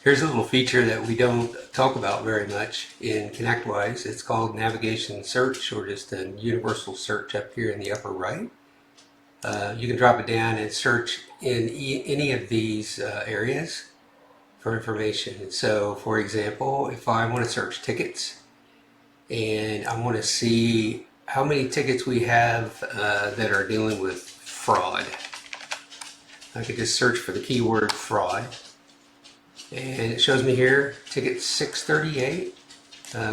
Here's a little feature that we don't talk about very much in ConnectWise. It's called navigation search, or just a universal search up here in the upper right. You can drop it down and search in any of these areas for information. So for example, if I want to search tickets and I want to see how many tickets we have that are dealing with fraud, I could just search for the keyword fraud. And it shows me here, ticket 638.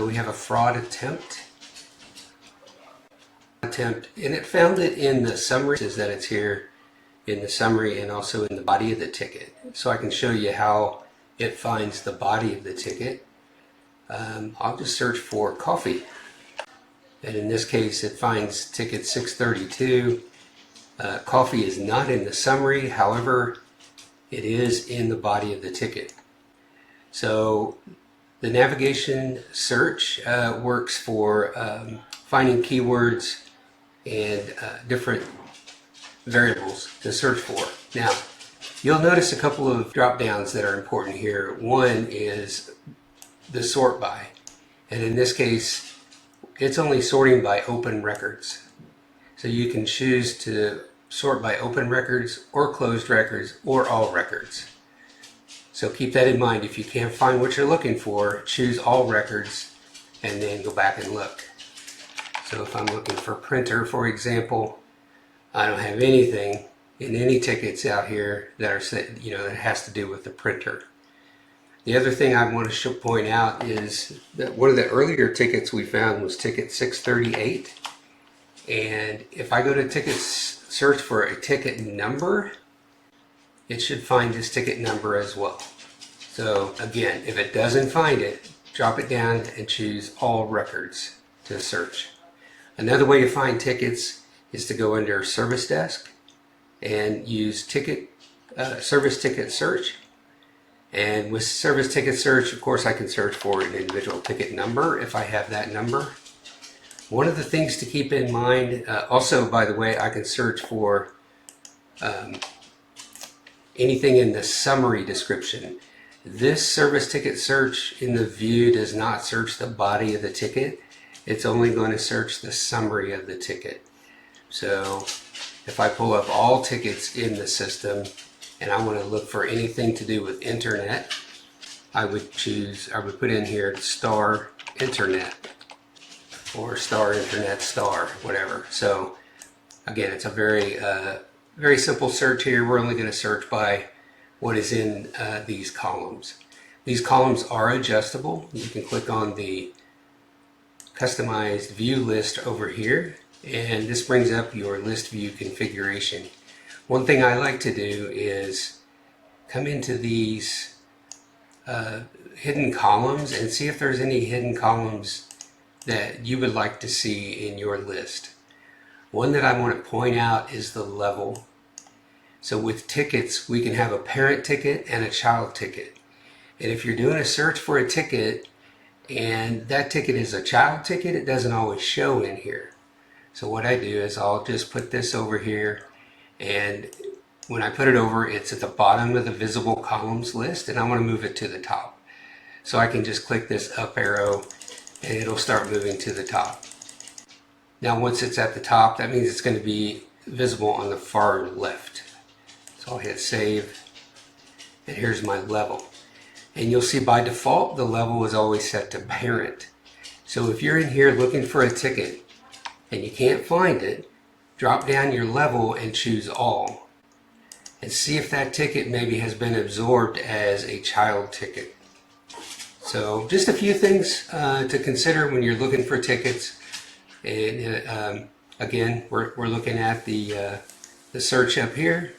We have a fraud attempt. And it found it in the summary. It says that it's here in the summary and also in the body of the ticket. So I can show you how it finds the body of the ticket. I'll just search for coffee. And in this case, it finds ticket 632. Coffee is not in the summary, however, it is in the body of the ticket. So the navigation search works for finding keywords and different variables to search for. Now, you'll notice a couple of drop downs that are important here. One is the sort by, and in this case, it's only sorting by open records. So you can choose to sort by open records or closed records or all records. So keep that in mind. If you can't find what you're looking for, choose all records and then go back and look. So if I'm looking for printer, for example, I don't have anything in any tickets out here that are set, that has to do with the printer. The other thing I want to point out is that one of the earlier tickets we found was ticket 638. And if I go to tickets, search for a ticket number, it should find this ticket number as well. So again, if it doesn't find it, drop it down and choose all records to search. Another way to find tickets is to go under service desk and use service ticket search. And with service ticket search, of course, I can search for an individual ticket number if I have that number. One of the things to keep in mind, also, by the way, I can search for anything in the summary description. This service ticket search in the view does not search the body of the ticket. It's only going to search the summary of the ticket. So if I pull up all tickets in the system and I want to look for anything to do with internet, I would put in here star internet or star internet star, whatever. So again, it's a very simple search here. We're only going to search by what is in these columns. These columns are adjustable. You can click on the customized view list over here, and this brings up your list view configuration. One thing I like to do is come into these hidden columns and see if there's any hidden columns that you would like to see in your list. One that I want to point out is the level. So with tickets, we can have a parent ticket and a child ticket. And if you're doing a search for a ticket and that ticket is a child ticket, it doesn't always show in here. So what I do is I'll just put this over here, and when I put it over, it's at the bottom of the visible columns list, and I want to move it to the top. So I can just click this up arrow and it'll start moving to the top. Now once it's at the top, that means it's going to be visible on the far left. So I'll hit save, and here's my level. And you'll see by default the level is always set to parent. So if you're in here looking for a ticket and you can't find it, drop down your level and choose all. And see if that ticket maybe has been absorbed as a child ticket. So just a few things to consider when you're looking for tickets. And again, we're looking at the search up here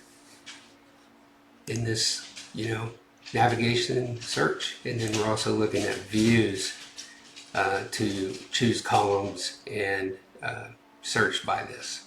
in this, navigation search, and then we're also looking at views to choose columns and search by this.